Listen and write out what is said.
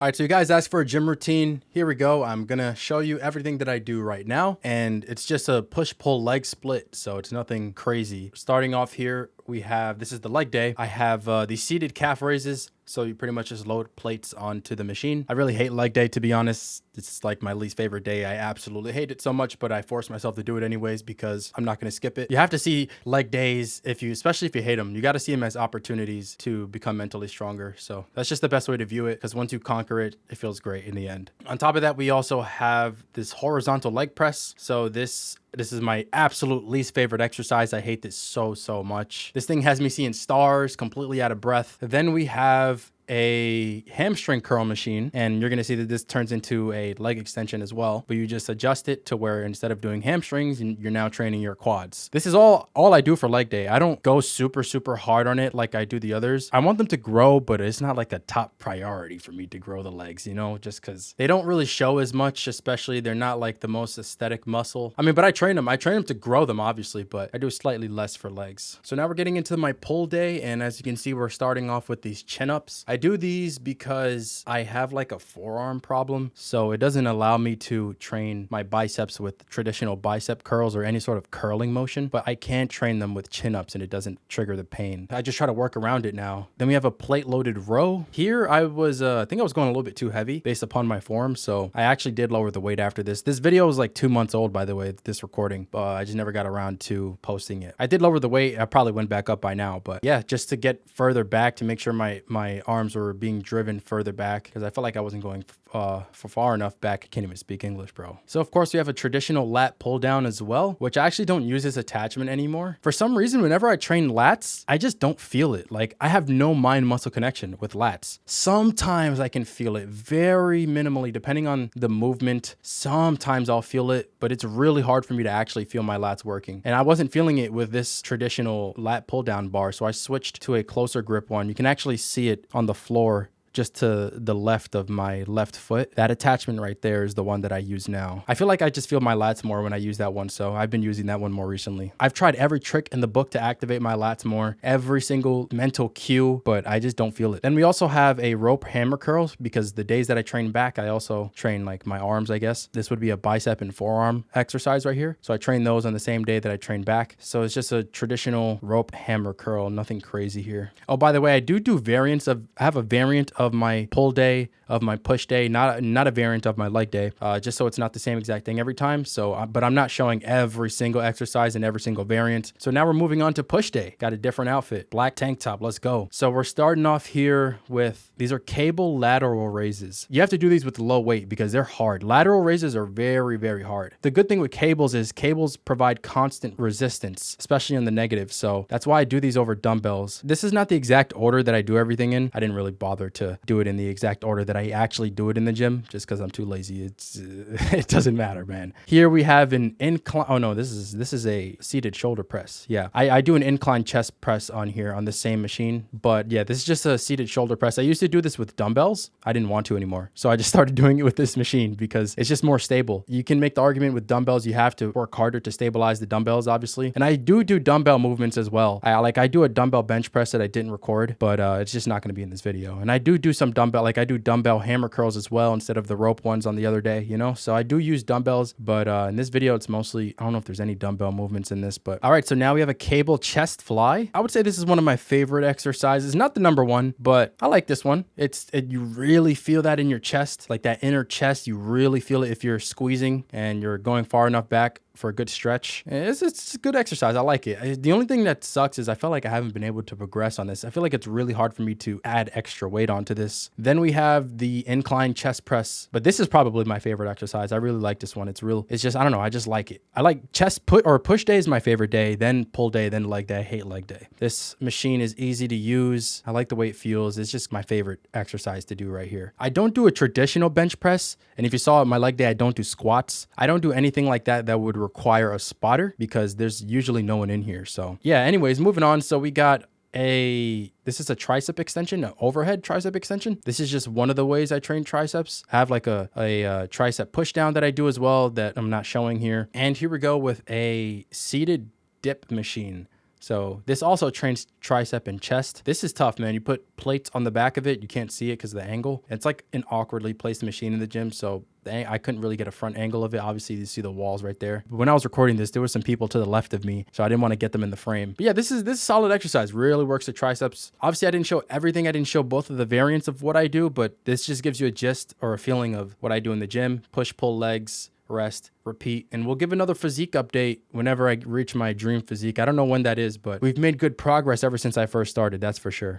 All right, so you guys asked for a gym routine. Here we go. I'm gonna show you everything that I do right now, and it's just a push-pull leg split, so it's nothing crazy. Starting off here, we have, this is the leg day. I have these seated calf raises, so you pretty much just load plates onto the machine. I really hate leg day, to be honest. It's like my least favorite day. I absolutely hate it so much, but I force myself to do it anyways because I'm not gonna skip it. You have to see leg days, especially if you hate them, you gotta see them as opportunities to become mentally stronger. So that's just the best way to view it, because once you conquer it, it feels great in the end. On top of that, we also have this horizontal leg press. So this is my absolute least favorite exercise. I hate this so much. This thing has me seeing stars, completely out of breath. Then we have a hamstring curl machine, and you're gonna see that this turns into a leg extension as well, but you just adjust it to where instead of doing hamstrings, you're now training your quads. This is all I do for leg day. I don't go super hard on it like I do the others. I want them to grow, but it's not like a top priority for me to grow the legs, you know, just because they don't really show as much, especially they're not like the most aesthetic muscle. I mean, but I train them to grow them, obviously, but I do slightly less for legs. So now we're getting into my pull day, and as you can see, we're starting off with these chin-ups. I do these because I have like a forearm problem, so it doesn't allow me to train my biceps with traditional bicep curls or any sort of curling motion, but I can train them with chin-ups and it doesn't trigger the pain. I just try to work around it now. Then we have a plate loaded row. Here I think I was going a little bit too heavy based upon my form, so I actually did lower the weight after this. This video was like 2 months old, by the way, this recording, but I just never got around to posting it. I did lower the weight. I probably went back up by now, but yeah, just to get further back, to make sure my arms were being driven further back, because I felt like I wasn't going for far enough back. I can't even speak English, bro. So of course we have a traditional lat pull down as well, which I actually don't use this attachment anymore. For some reason, whenever I train lats, I just don't feel it. Like, I have no mind muscle connection with lats. Sometimes I can feel it very minimally depending on the movement. Sometimes I'll feel it, but it's really hard for me to actually feel my lats working. And I wasn't feeling it with this traditional lat pull down bar, so I switched to a closer grip one. You can actually see it on the floor just to the left of my left foot. That attachment right there is the one that I use now. I feel like I just feel my lats more when I use that one, so I've been using that one more recently. I've tried every trick in the book to activate my lats more, every single mental cue, but I just don't feel it. Then we also have a rope hammer curls, because the days that I train back, I also train like my arms, I guess. This would be a bicep and forearm exercise right here. So I train those on the same day that I train back. So it's just a traditional rope hammer curl, nothing crazy here. Oh, by the way, I do variants of, I have a variant of my pull day, of my push day, not a variant of my leg day, just so it's not the same exact thing every time. So, but I'm not showing every single exercise and every single variant. So now we're moving on to push day. Got a different outfit, black tank top, let's go. So we're starting off here with, these are cable lateral raises. You have to do these with low weight because they're hard. Lateral raises are very hard. The good thing with cables is cables provide constant resistance, especially in the negative. So that's why I do these over dumbbells. This is not the exact order that I do everything in. I didn't really bother to do it in the exact order that I actually do it in the gym, just because I'm too lazy. It doesn't matter, man. Here we have an incline. Oh no, this is a seated shoulder press. Yeah, I do an incline chest press on here on the same machine, but yeah, this is just a seated shoulder press. I used to do this with dumbbells. I didn't want to anymore, so I just started doing it with this machine because it's just more stable. You can make the argument with dumbbells, you have to work harder to stabilize the dumbbells, obviously. And I do dumbbell movements as well. I do a dumbbell bench press that I didn't record, but it's just not going to be in this video. And I do some dumbbell, like I do dumbbell hammer curls as well instead of the rope ones on the other day, you know? So I do use dumbbells, but in this video, it's mostly, I don't know if there's any dumbbell movements in this, but all right. So now we have a cable chest fly. I would say this is one of my favorite exercises. Not the number one, but I like this one. You really feel that in your chest, like that inner chest. You really feel it if you're squeezing and you're going far enough back for a good stretch. It's a good exercise. I like it. The only thing that sucks is I feel like I haven't been able to progress on this. I feel like it's really hard for me to add extra weight onto this. Then we have the incline chest press, but this is probably my favorite exercise. I really like this one. It's just, I don't know. I just like it. I like push day is my favorite day, then pull day, then leg day. I hate leg day. This machine is easy to use. I like the way it feels. It's just my favorite exercise to do right here. I don't do a traditional bench press. And if you saw my leg day, I don't do squats. I don't do anything like that would require a spotter because there's usually no one in here. So yeah, anyways, moving on. So we got this is a tricep extension, an overhead tricep extension. This is just one of the ways I train triceps. I have like a tricep push down that I do as well that I'm not showing here. And here we go with a seated dip machine. So this also trains tricep and chest. This is tough, man. You put plates on the back of it. You can't see it because of the angle. It's like an awkwardly placed machine in the gym. So I couldn't really get a front angle of it. Obviously, you see the walls right there. But when I was recording this, there were some people to the left of me, so I didn't want to get them in the frame. But yeah, this is solid exercise. Really works the triceps. Obviously, I didn't show everything. I didn't show both of the variants of what I do, but this just gives you a gist or a feeling of what I do in the gym. Push, pull legs, rest, repeat, and we'll give another physique update whenever I reach my dream physique. I don't know when that is, but we've made good progress ever since I first started, that's for sure.